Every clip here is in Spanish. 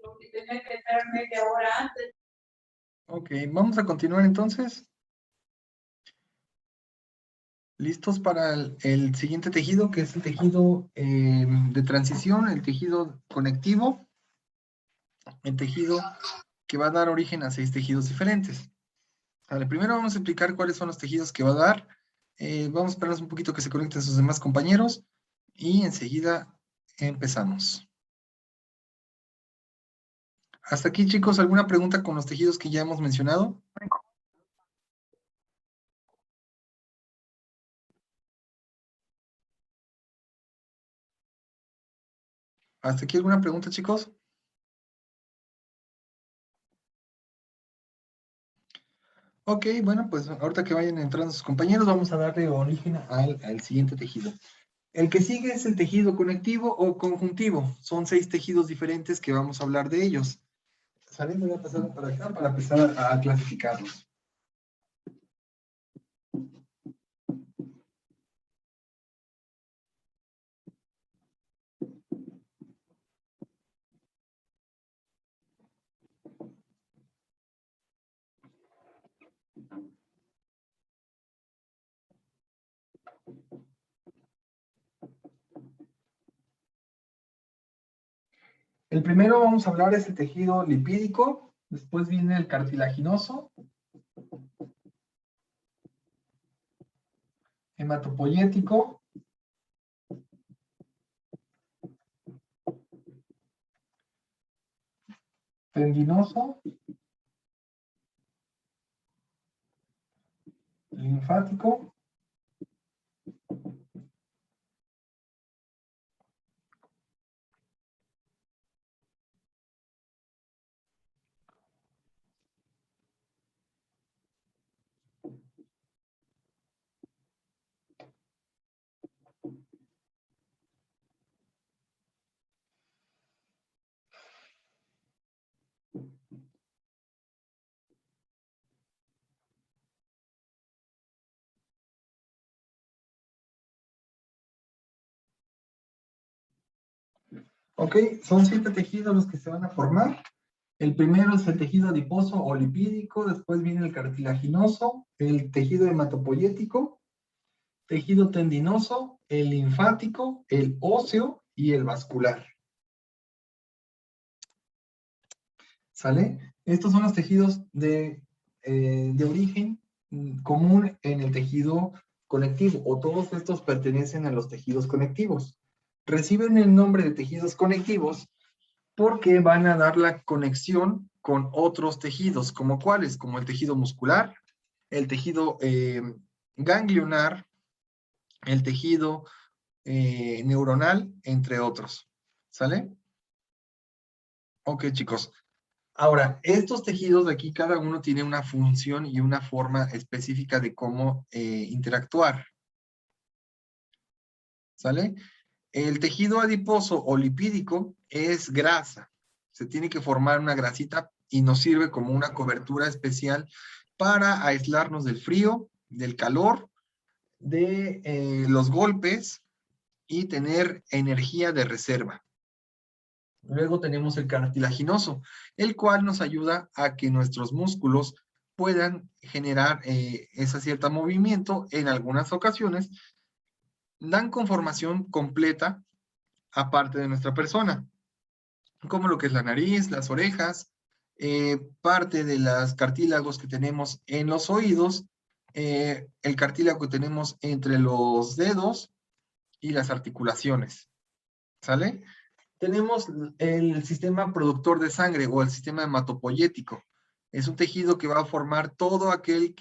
porque tenía que estar media hora antes. Ok, vamos a continuar entonces. ¿Listos para el siguiente tejido, que es el tejido de transición, el tejido conectivo? El tejido que va a dar origen a 6 tejidos diferentes. Vale, primero vamos a explicar cuáles son los tejidos que va a dar. Vamos a esperarnos un poquito que se conecten sus demás compañeros y enseguida empezamos. Hasta aquí, chicos, ¿alguna pregunta con los tejidos que ya hemos mencionado? ¿Hasta aquí alguna pregunta, chicos? Ok, bueno, pues ahorita que vayan entrando sus compañeros, vamos a darle origen al siguiente tejido. El que sigue es el tejido conectivo o conjuntivo. Son 6 tejidos diferentes que vamos a hablar de ellos. ¿Sale? Voy a pasar para acá para empezar a clasificarlos. El primero vamos a hablar es el tejido lipídico, después viene el cartilaginoso, hematopoyético, tendinoso, linfático, ok, son 7 tejidos los que se van a formar. El primero es el tejido adiposo o lipídico, después viene el cartilaginoso, el tejido hematopoyético, tejido tendinoso, el linfático, el óseo y el vascular. ¿Sale? Estos son los tejidos de origen común en el tejido conectivo, o todos estos pertenecen a los tejidos conectivos. Reciben el nombre de tejidos conectivos porque van a dar la conexión con otros tejidos, como cuáles, como el tejido muscular, el tejido ganglionar, el tejido neuronal, entre otros. ¿Sale? Ok, chicos. Ahora, estos tejidos de aquí, cada uno tiene una función y una forma específica de cómo interactuar. ¿Sale? El tejido adiposo o lipídico es grasa. Se tiene que formar una grasita y nos sirve como una cobertura especial para aislarnos del frío, del calor, de los golpes y tener energía de reserva. Luego tenemos el cartilaginoso, el cual nos ayuda a que nuestros músculos puedan generar ese cierto movimiento. En algunas ocasiones dan conformación completa aparte de nuestra persona, como lo que es la nariz, las orejas, parte de los cartílagos que tenemos en los oídos, el cartílago que tenemos entre los dedos y las articulaciones. ¿Sale? Tenemos el sistema productor de sangre o el sistema hematopoyético. Es un tejido que va a formar todo aquel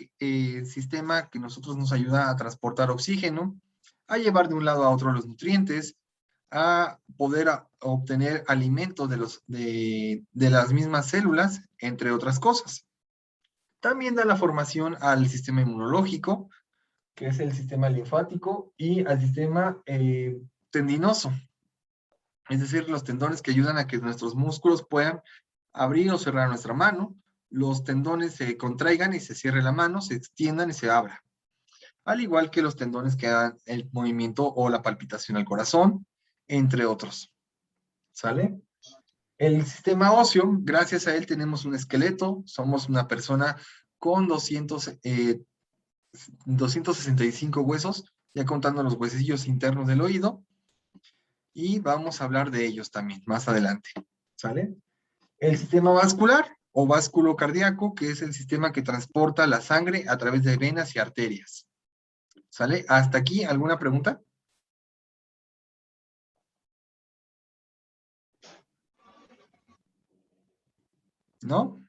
sistema que nosotros nos ayuda a transportar oxígeno, a llevar de un lado a otro los nutrientes, a poder obtener alimentos de las mismas células, entre otras cosas. También da la formación al sistema inmunológico, que es el sistema linfático, y al sistema tendinoso, es decir, los tendones que ayudan a que nuestros músculos puedan abrir o cerrar nuestra mano, los tendones se contraigan y se cierre la mano, se extiendan y se abra. Al igual que los tendones que dan el movimiento o la palpitación al corazón, entre otros. ¿Sale? El sistema óseo, gracias a él tenemos un esqueleto, somos una persona con 265 huesos, ya contando los huesecillos internos del oído, y vamos a hablar de ellos también más adelante, ¿sale? El sistema vascular o básculo cardíaco, que es el sistema que transporta la sangre a través de venas y arterias, ¿sale? ¿Hasta aquí alguna pregunta? ¿No?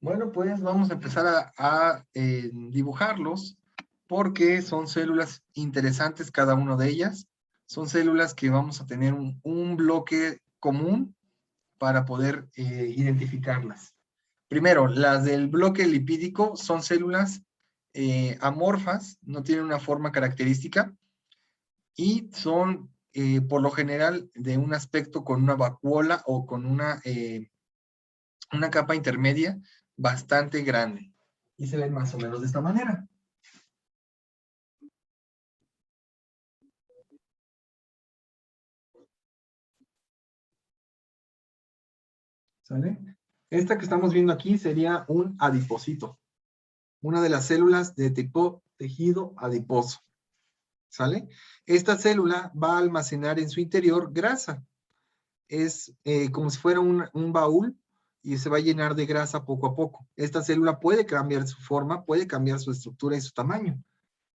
Bueno, pues vamos a empezar a dibujarlos porque son células interesantes cada una de ellas. Son células que vamos a tener un bloque común para poder identificarlas. Primero, las del bloque lipídico son células amorfas, no tienen una forma característica y son por lo general de un aspecto con una vacuola o con una capa intermedia bastante grande. Y se ven más o menos de esta manera. ¿Sale? Esta que estamos viendo aquí sería un adipocito. Una de las células de tipo tejido adiposo. ¿Sale? Esta célula va a almacenar en su interior grasa. Es como si fuera un baúl y se va a llenar de grasa poco a poco. Esta célula puede cambiar su forma, puede cambiar su estructura y su tamaño,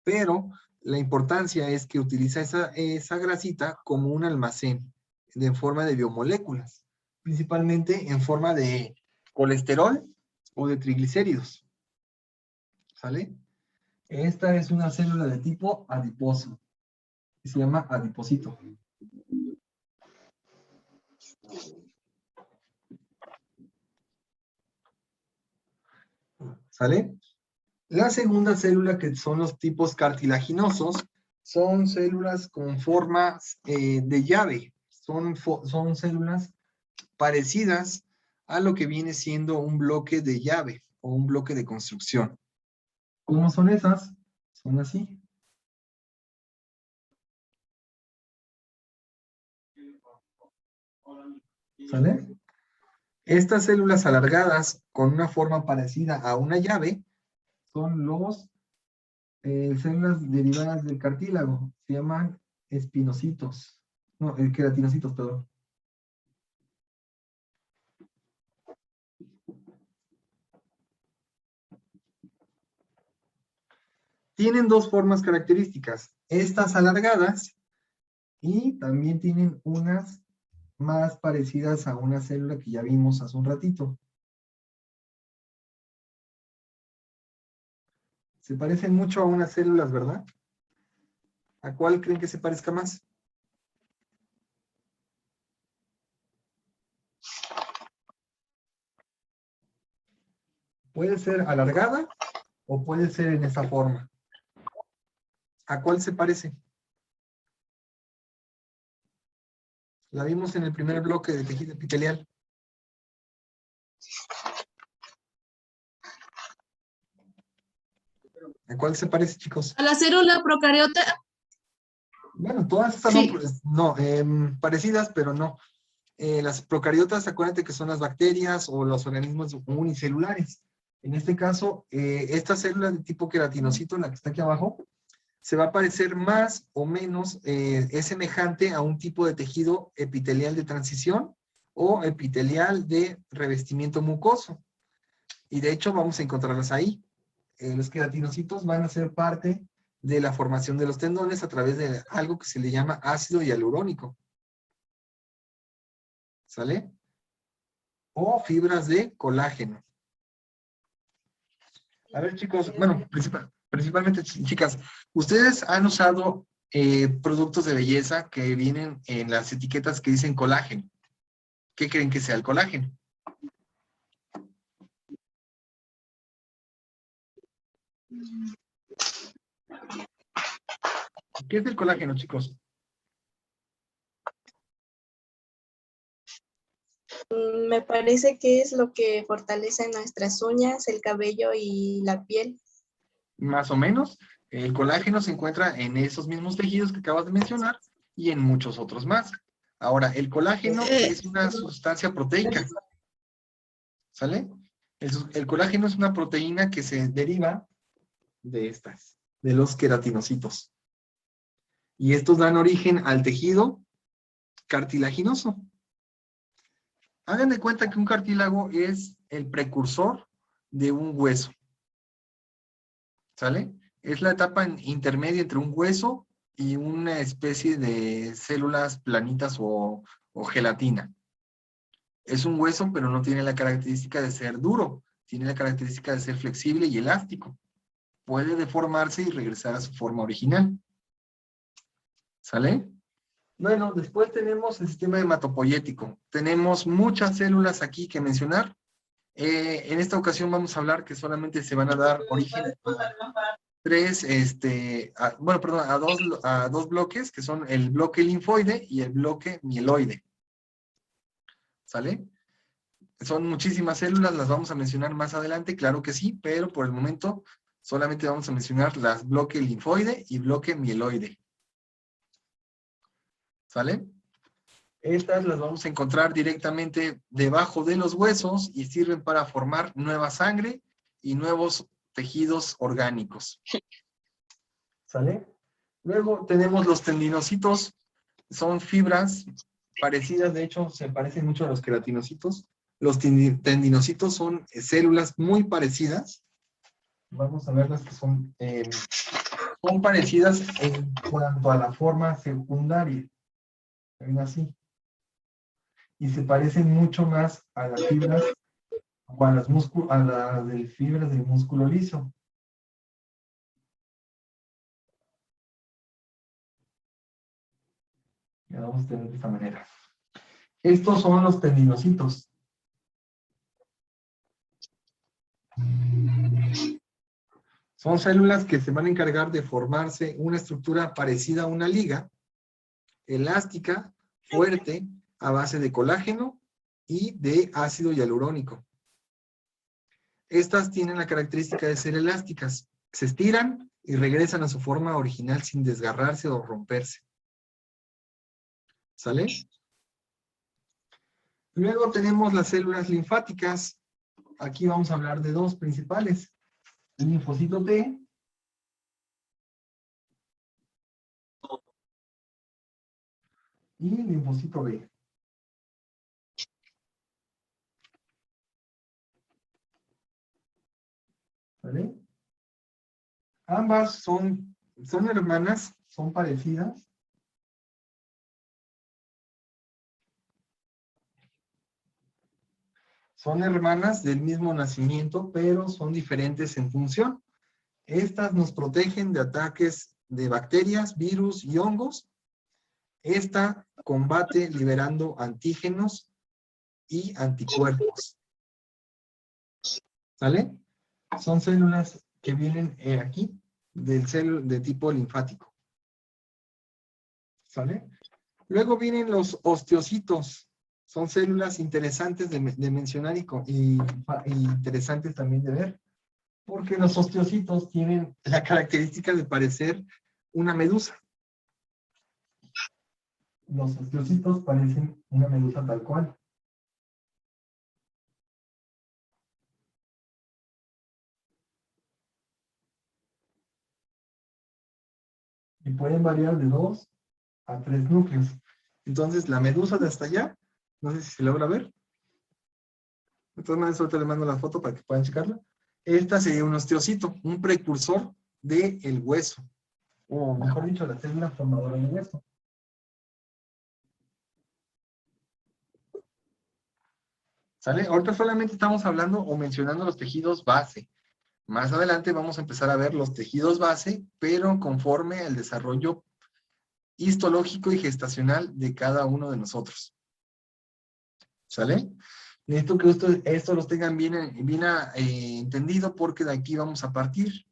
pero la importancia es que utiliza esa grasita como un almacén en forma de biomoléculas, principalmente en forma de colesterol o de triglicéridos. ¿Sale? Esta es una célula de tipo adiposo, que se llama adipocito. ¿Sale? La segunda célula, que son los tipos cartilaginosos, son células con formas de llave. Son células parecidas a lo que viene siendo un bloque de llave o un bloque de construcción. ¿Cómo son esas? Son así. ¿Sale? Estas células alargadas con una forma parecida a una llave son los células derivadas del cartílago. Se llaman espinocitos. No, queratinocitos, perdón. Tienen dos formas características. Estas alargadas y también tienen unas más parecidas a una célula que ya vimos hace un ratito. Se parecen mucho a unas células, ¿verdad? ¿A cuál creen que se parezca más? Puede ser alargada o puede ser en esa forma. ¿A cuál se parece? La vimos en el primer bloque de tejido epitelial. ¿A cuál se parece, chicos? ¿A la célula procariota? Bueno, todas estas Sí. no, parecidas, pero no. Las procariotas, acuérdate que son las bacterias o los organismos unicelulares. En este caso, esta célula de tipo queratinocito, la que está aquí abajo, se va a parecer más o menos, es semejante a un tipo de tejido epitelial de transición o epitelial de revestimiento mucoso. Y de hecho vamos a encontrarlas ahí. Los queratinocitos van a ser parte de la formación de los tendones a través de algo que se le llama ácido hialurónico. ¿Sale? O fibras de colágeno. A ver, chicos, bueno, principalmente chicas, ¿ustedes han usado productos de belleza que vienen en las etiquetas que dicen colágeno? ¿Qué creen que sea el colágeno? ¿Qué es el colágeno, chicos? Me parece que es lo que fortalece nuestras uñas, el cabello y la piel. Más o menos. El colágeno se encuentra en esos mismos tejidos que acabas de mencionar y en muchos otros más. Ahora, el colágeno es una sustancia proteica, ¿sale? El colágeno es una proteína que se deriva de estas, de los queratinocitos. Y estos dan origen al tejido cartilaginoso. Hagan de cuenta que un cartílago es el precursor de un hueso. ¿Sale? Es la etapa intermedia entre un hueso y una especie de células planitas o gelatina. Es un hueso, pero no tiene la característica de ser duro. Tiene la característica de ser flexible y elástico. Puede deformarse y regresar a su forma original. ¿Sale? Bueno, después tenemos el sistema hematopoyético. Tenemos muchas células aquí que mencionar. En esta ocasión vamos a hablar que solamente se van a dar origen a dos bloques, que son el bloque linfoide y el bloque mieloide. ¿Sale? Son muchísimas células, las vamos a mencionar más adelante, claro que sí, pero por el momento solamente vamos a mencionar las bloque linfoide y bloque mieloide. ¿Sale? Estas las vamos a encontrar directamente debajo de los huesos y sirven para formar nueva sangre y nuevos tejidos orgánicos. ¿Sale? Luego tenemos los tendinocitos, son fibras parecidas, de hecho se parecen mucho a los queratinocitos. Los tendinocitos son células muy parecidas. Vamos a ver las que son parecidas en cuanto a la forma secundaria. Ven así. Y se parecen mucho más a las fibras o a las fibras del músculo liso. Ya vamos a tener de esta manera. Estos son los tendinocitos. Son células que se van a encargar de formarse una estructura parecida a una liga, elástica, fuerte, a base de colágeno y de ácido hialurónico. Estas tienen la característica de ser elásticas. Se estiran y regresan a su forma original sin desgarrarse o romperse. ¿Sale? Luego tenemos las células linfáticas. Aquí vamos a hablar de dos principales. El linfocito T y el linfocito B. ¿Vale? Ambas son hermanas, son parecidas. Son hermanas del mismo nacimiento, pero son diferentes en función. Estas nos protegen de ataques de bacterias, virus y hongos. Esta combate liberando antígenos y anticuerpos. ¿Sale? Son células que vienen aquí de tipo linfático. ¿Sale? Luego vienen los osteocitos. Son células interesantes de mencionar y interesantes también de ver. Porque los osteocitos tienen la característica de parecer una medusa. Los osteocitos parecen una medusa tal cual. Y pueden variar de 2 a 3 núcleos. Entonces, la medusa de hasta allá, no sé si se logra ver. De todas maneras, ahorita le mando la foto para que puedan checarla. Esta sería un osteocito, un precursor del hueso. O mejor dicho, la célula formadora del hueso. ¿Sale? Ahorita solamente estamos hablando o mencionando los tejidos base. Más adelante vamos a empezar a ver los tejidos base, pero conforme al desarrollo histológico y gestacional de cada uno de nosotros. ¿Sale? Necesito que esto los tengan bien entendido porque de aquí vamos a partir.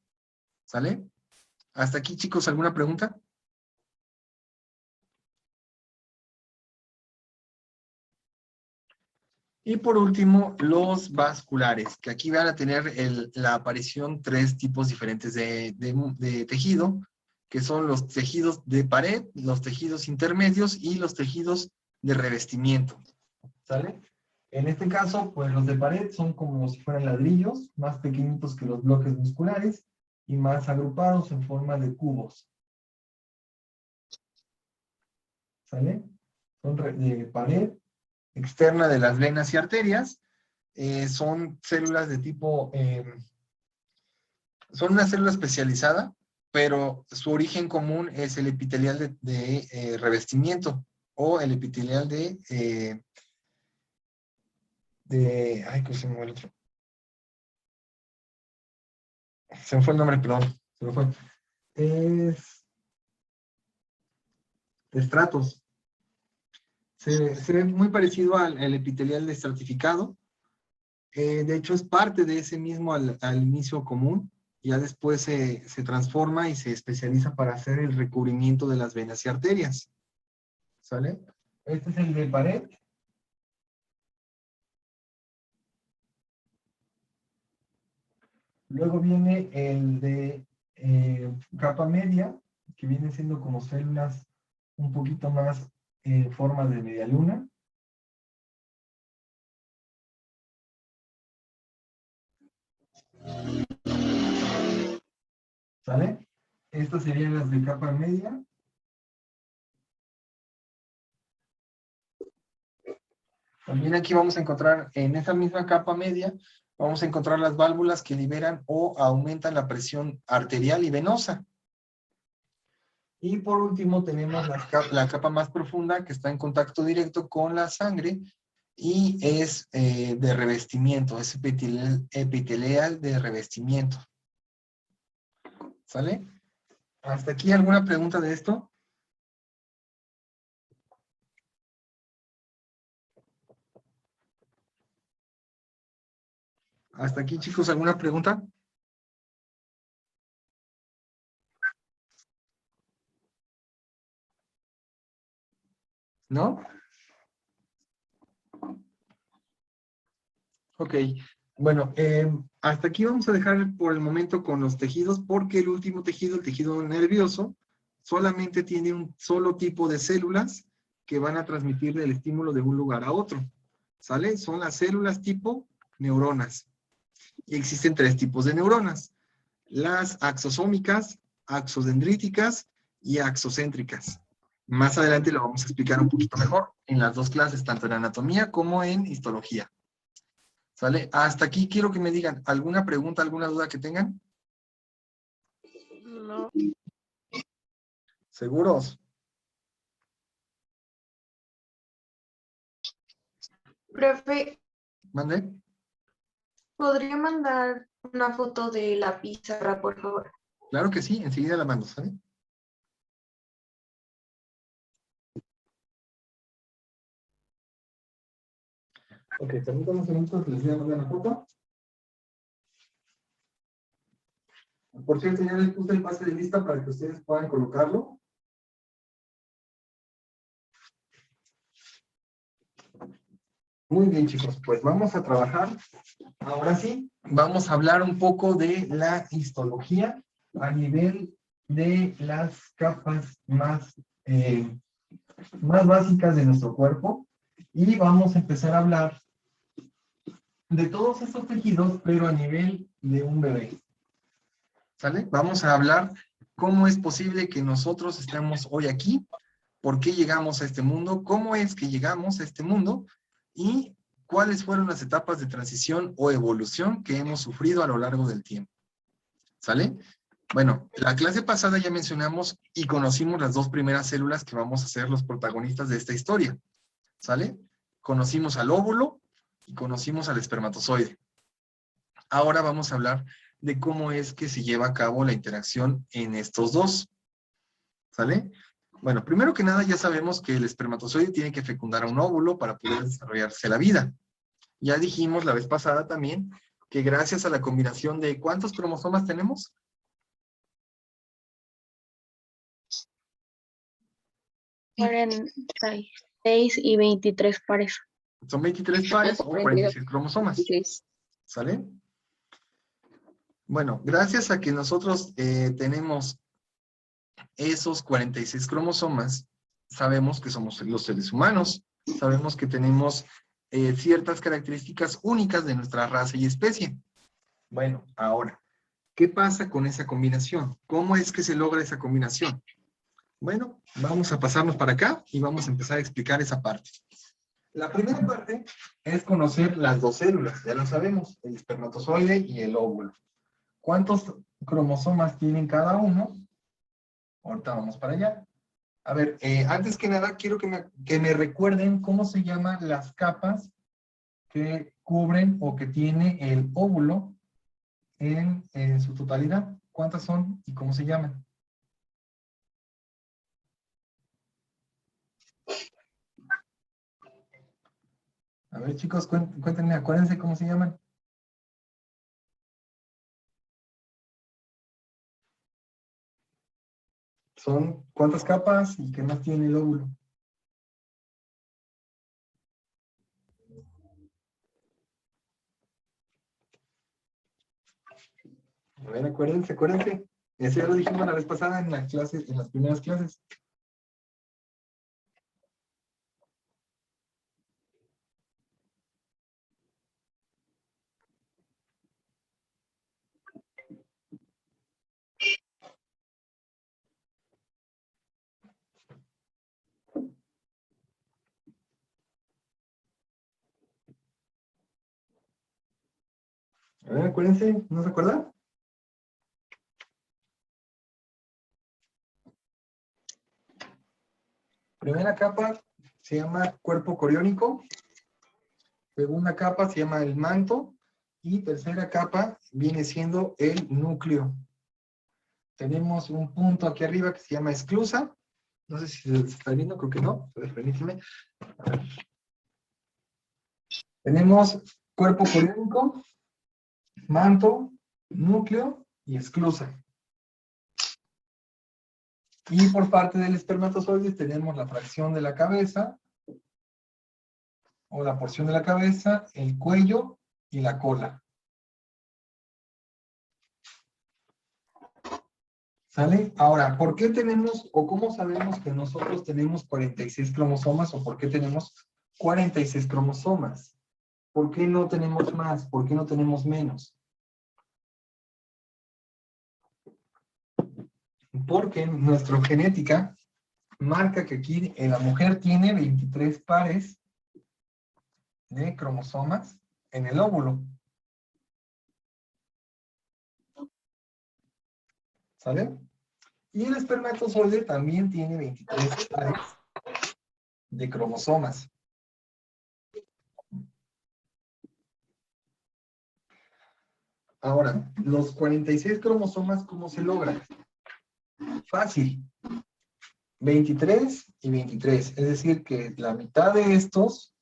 ¿Sale? Hasta aquí, chicos, ¿alguna pregunta? Y por último, los vasculares, que aquí van a tener la aparición 3 tipos diferentes de tejido, que son los tejidos de pared, los tejidos intermedios y los tejidos de revestimiento, ¿sale? En este caso, pues los de pared son como si fueran ladrillos, más pequeñitos que los bloques musculares y más agrupados en forma de cubos, ¿sale? Son de pared externa de las venas y arterias, son células de tipo, son una célula especializada, pero su origen común es el epitelial de revestimiento o el epitelial ay, ¿cómo se llama el otro? Se me fue el nombre, perdón, se me fue. Es de estratos. Se ve muy parecido al epitelial de estratificado. De hecho, es parte de ese mismo al inicio común. Ya después se transforma y se especializa para hacer el recubrimiento de las venas y arterias. ¿Sale? Este es el de pared. Luego viene el de capa media, que viene siendo como células un poquito más en forma de media luna. ¿Sale? Estas serían las de capa media. También aquí vamos a encontrar, en esa misma capa media, vamos a encontrar las válvulas que liberan o aumentan la presión arterial y venosa. Y por último tenemos la capa más profunda que está en contacto directo con la sangre y es de revestimiento, es epitelial de revestimiento. ¿Sale? ¿Hasta aquí alguna pregunta de esto? ¿Hasta aquí, chicos, alguna pregunta? ¿No? Ok. Bueno, hasta aquí vamos a dejar por el momento con los tejidos, porque el último tejido, el tejido nervioso, solamente tiene un solo tipo de células que van a transmitir el estímulo de un lugar a otro. ¿Sale? Son las células tipo neuronas. Y existen 3 tipos de neuronas. Las axosómicas, axodendríticas y axocéntricas. Más adelante lo vamos a explicar un poquito mejor en las 2 clases, tanto en anatomía como en histología. ¿Sale? Hasta aquí quiero que me digan alguna pregunta, alguna duda que tengan. No. ¿Seguros? Profe, ¿Mande? ¿podría mandar una foto de la pizarra, por favor? Claro que sí, enseguida la mando, ¿sale? Ok, permítanme un segundo que les voy a mandar la foto. Por cierto, ya les puse el pase de lista para que ustedes puedan colocarlo. Muy bien, chicos, pues vamos a trabajar. Ahora sí, vamos a hablar un poco de la histología a nivel de las capas más básicas de nuestro cuerpo. Y vamos a empezar a hablar de todos estos tejidos, pero a nivel de un bebé. ¿Sale? Vamos a hablar cómo es posible que nosotros estemos hoy aquí, por qué llegamos a este mundo, cómo es que llegamos a este mundo y cuáles fueron las etapas de transición o evolución que hemos sufrido a lo largo del tiempo. ¿Sale? Bueno, la clase pasada ya mencionamos y conocimos las 2 primeras células que vamos a ser los protagonistas de esta historia. ¿Sale? Conocimos al óvulo y conocimos al espermatozoide. Ahora vamos a hablar de cómo es que se lleva a cabo la interacción en estos 2. ¿Sale? Bueno, primero que nada ya sabemos que el espermatozoide tiene que fecundar a un óvulo para poder desarrollarse la vida. Ya dijimos la vez pasada también que gracias a la combinación de ¿cuántos cromosomas tenemos? 46 y 23 pares. Son 23 pares o 46 cromosomas. 46. ¿Sale? Bueno, gracias a que nosotros tenemos esos 46 cromosomas, sabemos que somos los seres humanos. sabemos que tenemos ciertas características únicas de nuestra raza y especie. Bueno, ahora, ¿qué pasa con esa combinación? ¿Cómo es que se logra esa combinación? Bueno, vamos a pasarnos para acá y vamos a empezar a explicar esa parte. La primera parte es conocer las dos células, ya lo sabemos, el espermatozoide y el óvulo. ¿Cuántos cromosomas tienen cada uno? Ahorita vamos para allá. A ver, antes que nada, quiero que me recuerden cómo se llaman las capas que cubren o que tiene el óvulo en su totalidad. ¿Cuántas son y cómo se llaman? A ver, chicos, cuéntenme, acuérdense cómo se llaman. Son cuántas capas y qué más tiene el óvulo. A ver, acuérdense. Eso ya lo dijimos la vez pasada en la clase, en las primeras clases. A ver, acuérdense, ¿no se acuerdan? Primera capa se llama cuerpo coriónico. Segunda capa se llama el manto. Y tercera capa viene siendo el núcleo. Tenemos un punto aquí arriba que se llama esclusa. No sé si se está viendo, creo que no. A ver, permíteme. A ver. Tenemos cuerpo coriónico, manto, núcleo y esclusa. Y por parte del espermatozoide tenemos la fracción de la cabeza, o la porción de la cabeza, el cuello y la cola. ¿Sale? Ahora, ¿por qué tenemos, o cómo sabemos que nosotros tenemos 46 cromosomas, o por qué tenemos 46 cromosomas? ¿Por qué no tenemos más? ¿Por qué no tenemos menos? Porque nuestra genética marca que aquí la mujer tiene 23 pares de cromosomas en el óvulo. ¿Sale? Y el espermatozoide también tiene 23 pares de cromosomas. Ahora, los 46 cromosomas, ¿cómo se logran? Fácil. 23 y 23. Es decir, que la mitad de estos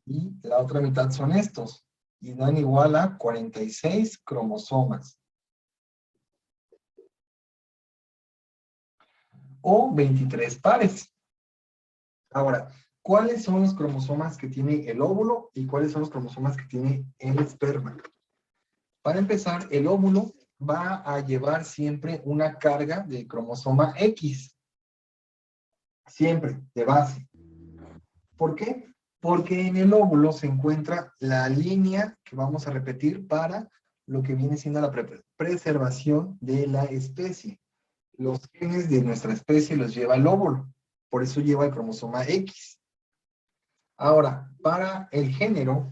y la otra mitad son estos. Y dan igual a 46 cromosomas. O 23 pares. Ahora, ¿cuáles son los cromosomas que tiene el óvulo y cuáles son los cromosomas que tiene el esperma? Para empezar, el óvulo va a llevar siempre una carga de cromosoma X. Siempre, de base. ¿Por qué? Porque en el óvulo se encuentra la línea que vamos a repetir para lo que viene siendo la preservación de la especie. Los genes de nuestra especie los lleva el óvulo. Por eso lleva el cromosoma X. Ahora, para el género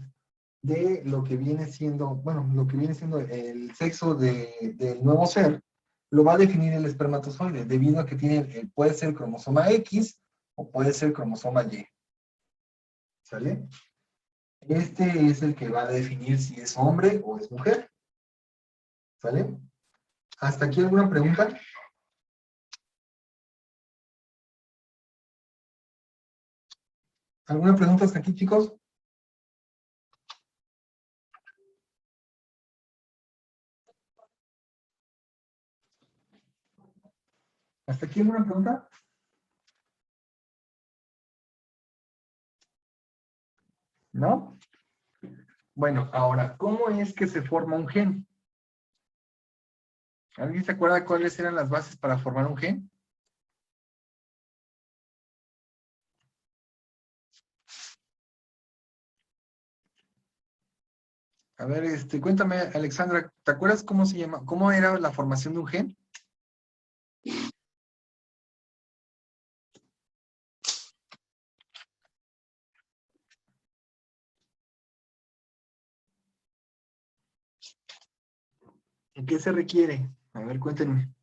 de lo que viene siendo, bueno, lo que viene siendo el sexo del nuevo ser, lo va a definir el espermatozoide, debido a que tiene, puede ser cromosoma X o puede ser cromosoma Y. ¿Sale? Este es el que va a definir si es hombre o es mujer. ¿Sale? ¿Hasta aquí alguna pregunta? ¿Alguna pregunta hasta aquí, chicos? ¿Hasta aquí alguna pregunta? ¿No? Bueno, ahora, ¿cómo es que se forma un gen? ¿Alguien se acuerda cuáles eran las bases para formar un gen? A ver, cuéntame, Alexandra, ¿te acuerdas cómo se llama, cómo era la formación de un gen? ¿En qué se requiere? A ver, cuéntenme.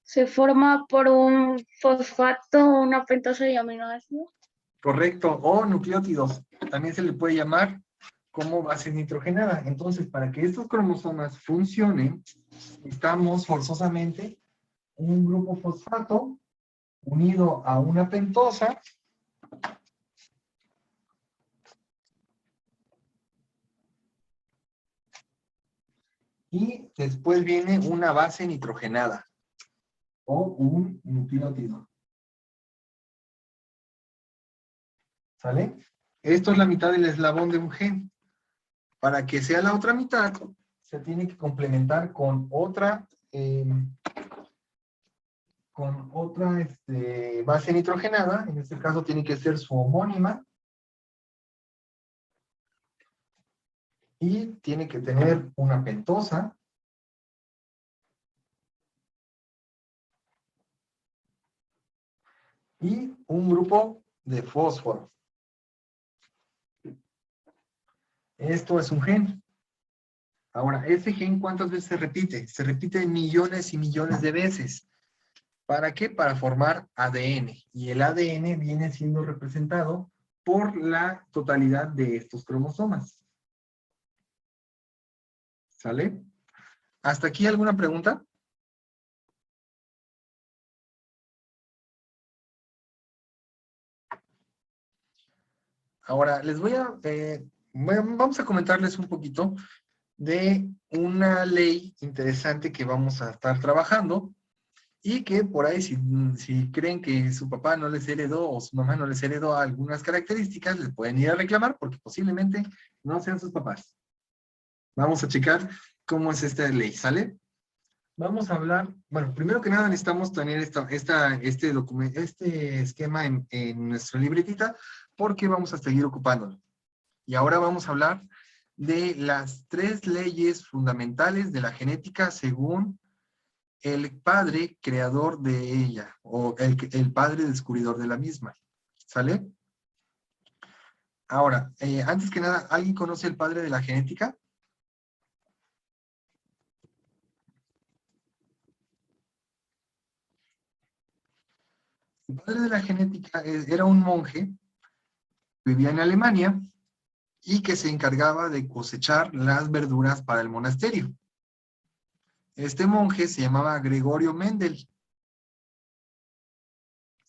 Se forma por un fosfato, una pentosa y aminoácidos. Correcto, o nucleótidos. También se le puede llamar como base nitrogenada. Entonces, para que estos cromosomas funcionen, necesitamos forzosamente un grupo fosfato unido a una pentosa y después viene una base nitrogenada o un nucleótido. ¿Sale? Esto es la mitad del eslabón de un gen. Para que sea la otra mitad, se tiene que complementar con otra base nitrogenada. En este caso tiene que ser su homónima. Y tiene que tener una pentosa. Y un grupo de fósforo. Esto es un gen. Ahora, ese gen, ¿cuántas veces se repite? Se repite millones y millones de veces. ¿Para qué? Para formar ADN. Y el ADN viene siendo representado por la totalidad de estos cromosomas. ¿Sale? ¿Hasta aquí alguna pregunta? Ahora, vamos a comentarles un poquito de una ley interesante que vamos a estar trabajando y que por ahí si creen que su papá no les heredó o su mamá no les heredó algunas características, les pueden ir a reclamar porque posiblemente no sean sus papás. Vamos a checar cómo es esta ley, ¿sale? Vamos a hablar, bueno, primero que nada necesitamos tener este esquema en nuestra libretita porque vamos a seguir ocupándolo. Y ahora vamos a hablar de las 3 leyes fundamentales de la genética según el padre creador de ella, o el padre descubridor de la misma. ¿Sale? Ahora, antes que nada, ¿alguien conoce el padre de la genética? El padre de la genética era un monje que vivía en Alemania y que se encargaba de cosechar las verduras para el monasterio. Este monje se llamaba Gregorio Mendel.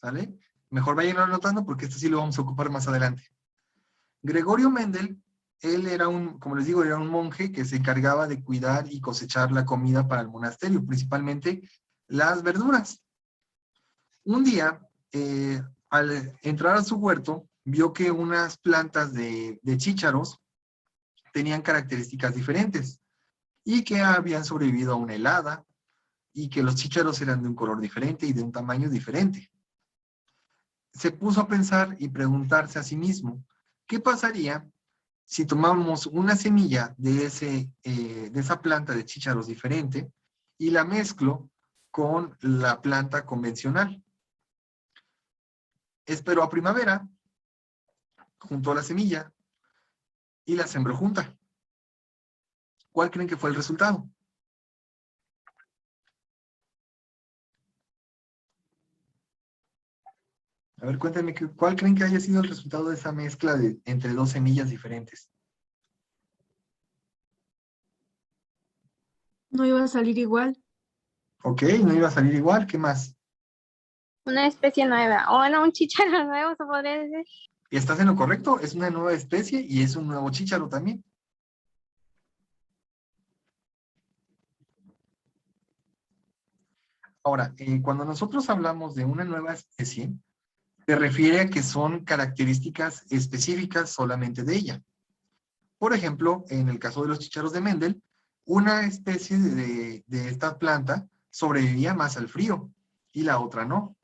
¿Sale? Mejor vayan anotando porque este sí lo vamos a ocupar más adelante. Gregorio Mendel, él era como les digo, era un monje que se encargaba de cuidar y cosechar la comida para el monasterio, principalmente las verduras. Un día, al entrar a su huerto, vio que unas plantas de chícharos tenían características diferentes y que habían sobrevivido a una helada y que los chícharos eran de un color diferente y de un tamaño diferente. Se puso a pensar y preguntarse a sí mismo, ¿qué pasaría si tomamos una semilla de esa planta de chícharos diferente y la mezclo con la planta convencional? Esperó a primavera, juntó la semilla y la sembró junta. ¿Cuál creen que fue el resultado? A ver, cuéntenme, ¿cuál creen que haya sido el resultado de esa mezcla entre 2 semillas diferentes? No iba a salir igual. Ok, no iba a salir igual, ¿qué más? Una especie nueva, o no, un chícharo nuevo, se podría decir. Y estás en lo correcto, es una nueva especie y es un nuevo chícharo también. Ahora, cuando nosotros hablamos de una nueva especie, se refiere a que son características específicas solamente de ella. Por ejemplo, en el caso de los chícharos de Mendel, una especie de esta planta sobrevivía más al frío y la otra no.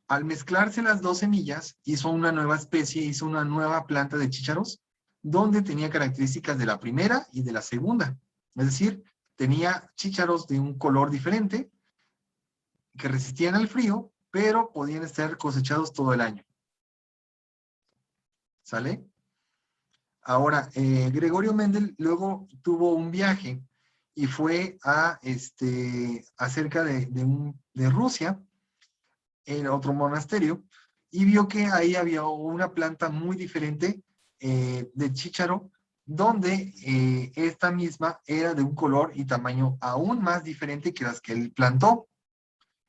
Al mezclarse las dos semillas, hizo una nueva especie, hizo una nueva planta de chícharos, donde tenía características de la primera y de la segunda. Es decir, tenía chícharos de un color diferente, que resistían al frío, pero podían ser cosechados todo el año. ¿Sale? Ahora, Gregorio Mendel luego tuvo un viaje y fue a, acerca de Rusia, en otro monasterio, y vio que ahí había una planta muy diferente de chícharo, donde esta misma era de un color y tamaño aún más diferente que las que él plantó.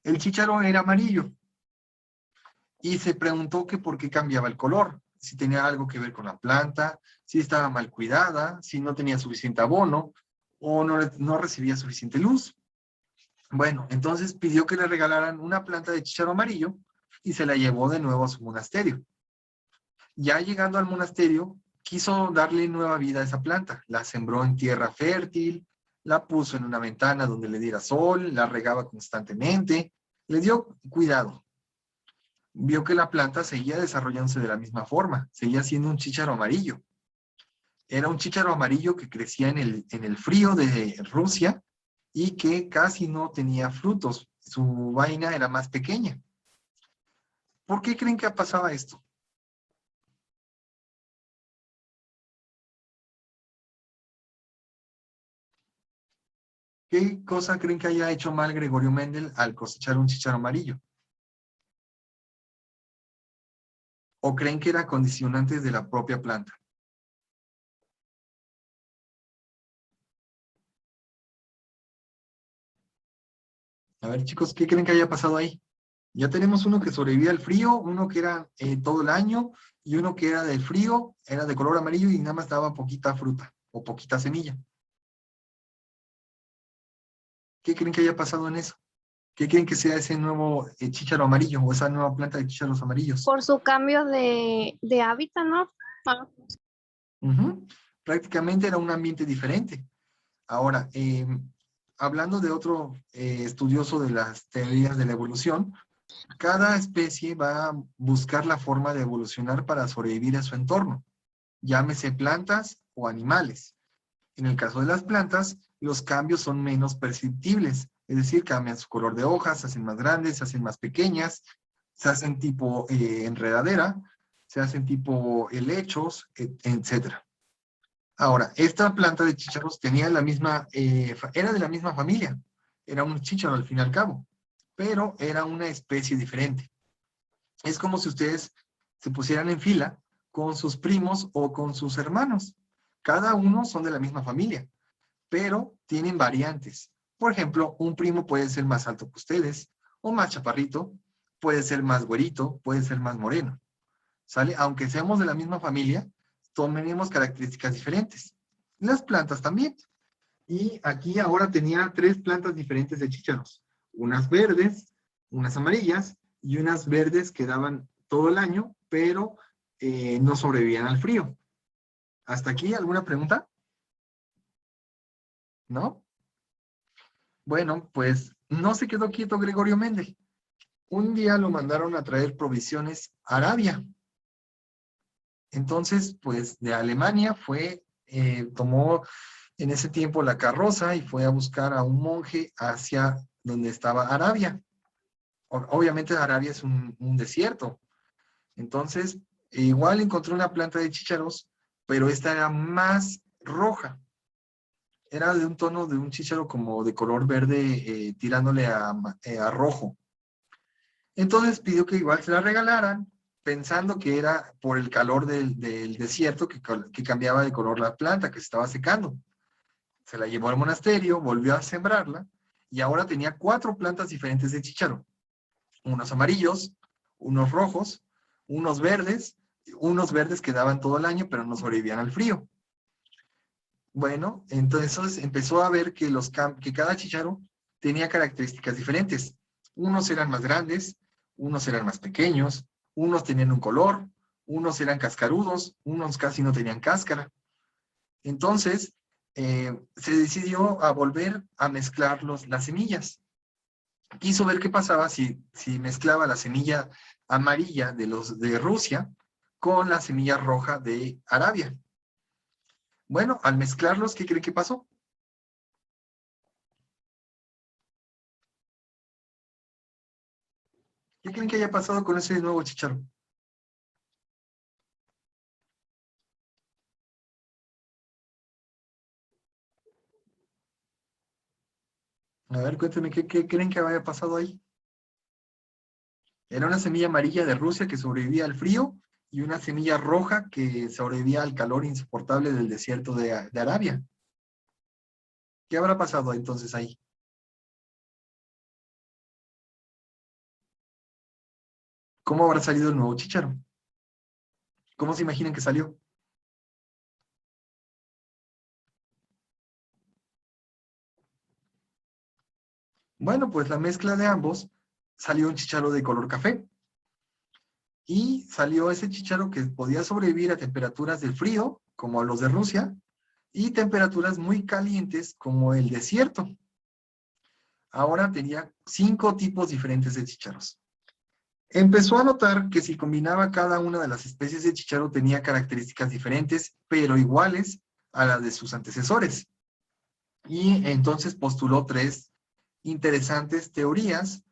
El chícharo era amarillo, y se preguntó que por qué cambiaba el color, si tenía algo que ver con la planta, si estaba mal cuidada, si no tenía suficiente abono, o no recibía suficiente luz. Bueno, entonces pidió que le regalaran una planta de chícharo amarillo y se la llevó de nuevo a su monasterio. Ya llegando al monasterio, quiso darle nueva vida a esa planta. La sembró en tierra fértil, la puso en una ventana donde le diera sol, la regaba constantemente, le dio cuidado. Vio que la planta seguía desarrollándose de la misma forma, seguía siendo un chícharo amarillo. Era un chícharo amarillo que crecía en el frío de Rusia, y que casi no tenía frutos. Su vaina era más pequeña. ¿Por qué creen que pasaba esto? ¿Qué cosa creen que haya hecho mal Gregorio Mendel al cosechar un chícharo amarillo? ¿O creen que era condicionantes de la propia planta? A ver, chicos, ¿qué creen que haya pasado ahí? Ya tenemos uno que sobrevivía al frío, uno que era todo el año, y uno que era del frío, era de color amarillo y nada más daba poquita fruta o poquita semilla. ¿Qué creen que haya pasado en eso? ¿Qué creen que sea ese nuevo chícharo amarillo o esa nueva planta de chícharos amarillos? Por su cambio de hábitat, ¿no? Ah, Ujú. Prácticamente era un ambiente diferente. Ahora, hablando de otro estudioso de las teorías de la evolución, cada especie va a buscar la forma de evolucionar para sobrevivir a su entorno, llámese plantas o animales. En el caso de las plantas, los cambios son menos perceptibles, es decir, cambian su color de hojas, se hacen más grandes, se hacen más pequeñas, se hacen tipo enredadera, se hacen tipo helechos, etc. Ahora, esta planta de chícharos tenía la misma, era de la misma familia, era un chícharo al fin y al cabo, pero era una especie diferente. Es como si ustedes se pusieran en fila con sus primos o con sus hermanos. Cada uno son de la misma familia, pero tienen variantes. Por ejemplo, un primo puede ser más alto que ustedes, o más chaparrito, puede ser más güerito, puede ser más moreno. ¿Sale? Aunque seamos de la misma familia, tenemos características diferentes. Las plantas también. Y aquí ahora tenía 3 plantas diferentes de chícharos. Unas verdes, unas amarillas y unas verdes que daban todo el año, pero no sobrevivían al frío. ¿Hasta aquí alguna pregunta? ¿No? Bueno, pues no se quedó quieto Gregorio Mendel. Un día lo mandaron a traer provisiones a Arabia. Entonces, pues de Alemania fue, tomó en ese tiempo la carroza y fue a buscar a un monje hacia donde estaba Arabia. Obviamente Arabia es un desierto. Entonces, igual encontró una planta de chícharos, pero esta era más roja. Era de un tono de un chícharo como de color verde tirándole a rojo. Entonces pidió que igual se la regalaran, pensando que era por el calor del desierto que cambiaba de color la planta, que se estaba secando. Se la llevó al monasterio, volvió a sembrarla, y ahora tenía 4 plantas diferentes de chícharo. Unos amarillos, unos rojos, unos verdes que daban todo el año, pero no sobrevivían al frío. Bueno, entonces empezó a ver que cada chícharo tenía características diferentes. Unos eran más grandes, unos eran más pequeños, unos tenían un color, unos eran cascarudos, unos casi no tenían cáscara. Entonces, se decidió a volver a mezclar las semillas. quiso ver qué pasaba si mezclaba la semilla amarilla de Rusia con la semilla roja de Arabia. Bueno, al mezclarlos, ¿qué creen que pasó? ¿Qué creen que haya pasado con ese nuevo chícharo? A ver, cuéntenme, ¿qué creen que haya pasado ahí? Era una semilla amarilla de Rusia que sobrevivía al frío y una semilla roja que sobrevivía al calor insoportable del desierto de Arabia. ¿Qué habrá pasado entonces ahí? ¿Cómo habrá salido el nuevo chícharo? ¿Cómo se imaginan que salió? Bueno, pues la mezcla de ambos salió un chícharo de color café. Y salió ese chícharo que podía sobrevivir a temperaturas del frío, como los de Rusia, y temperaturas muy calientes, como el desierto. Ahora tenía 5 tipos diferentes de chícharos. Empezó a notar que si combinaba cada una de las especies de chícharo tenía características diferentes, pero iguales a las de sus antecesores. Y entonces postuló 3 interesantes teorías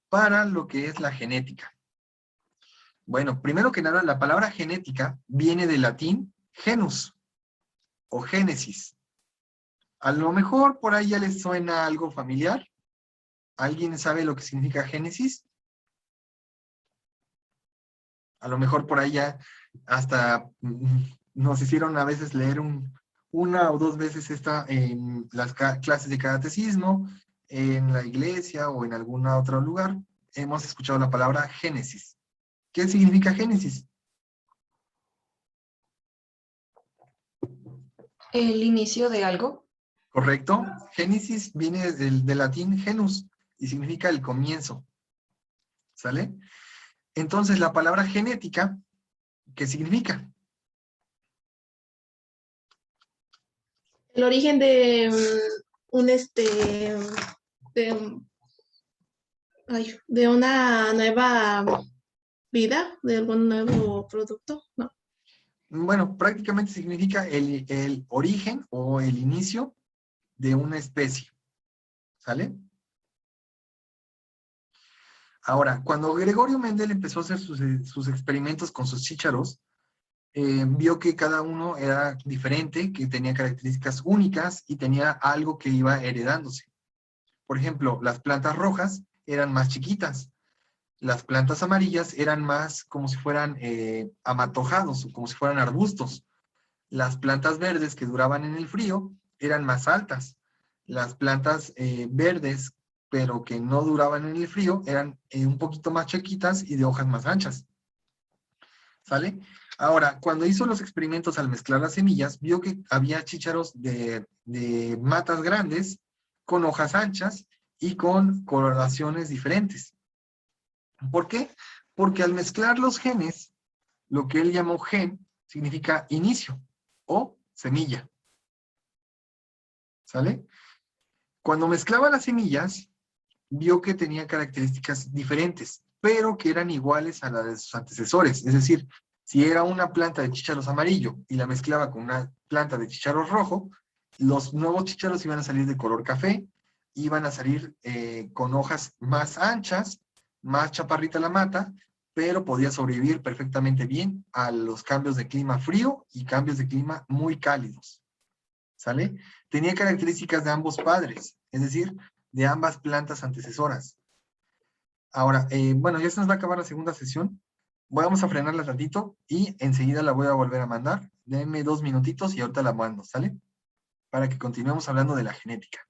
para lo que es la genética. Bueno, primero que nada, la palabra genética viene del latín genus o génesis. A lo mejor por ahí ya les suena algo familiar. ¿Alguien sabe lo que significa génesis? A lo mejor por ahí ya hasta nos hicieron a veces leer una o 2 veces en las clases de catecismo, en la iglesia o en algún otro lugar. Hemos escuchado la palabra génesis. ¿Qué significa génesis? El inicio de algo. ¿Correcto? Génesis viene del latín genus y significa el comienzo. ¿Sale? Entonces, la palabra genética, ¿qué significa? El origen de de una nueva vida, de algún nuevo producto, ¿no? Bueno, prácticamente significa el origen o el inicio de una especie. ¿Sale? Ahora, cuando Gregorio Mendel empezó a hacer sus experimentos con sus chícharos, vio que cada uno era diferente, que tenía características únicas y tenía algo que iba heredándose. Por ejemplo, las plantas rojas eran más chiquitas, las plantas amarillas eran más como si fueran amatojados o como si fueran arbustos. Las plantas verdes que duraban en el frío eran más altas. Las plantas verdes, pero que no duraban en el frío, eran un poquito más chiquitas y de hojas más anchas. ¿Sale? Ahora, cuando hizo los experimentos al mezclar las semillas, vio que había chícharos de matas grandes, con hojas anchas y con coloraciones diferentes. ¿Por qué? Porque al mezclar los genes, lo que él llamó gen, significa inicio o semilla. ¿Sale? Cuando mezclaba las semillas, vio que tenía características diferentes, pero que eran iguales a las de sus antecesores. Es decir, si era una planta de chícharos amarillo y la mezclaba con una planta de chícharos rojo, los nuevos chícharos iban a salir de color café, iban a salir con hojas más anchas, más chaparrita la mata, pero podía sobrevivir perfectamente bien a los cambios de clima frío y cambios de clima muy cálidos. ¿Sale? Tenía características de ambos padres, es decir, de ambas plantas antecesoras. Ahora, bueno, ya se nos va a acabar la segunda sesión. Vamos a frenarla tantito y enseguida la voy a volver a mandar. Denme 2 minutitos y ahorita la mando, ¿sale? Para que continuemos hablando de la genética.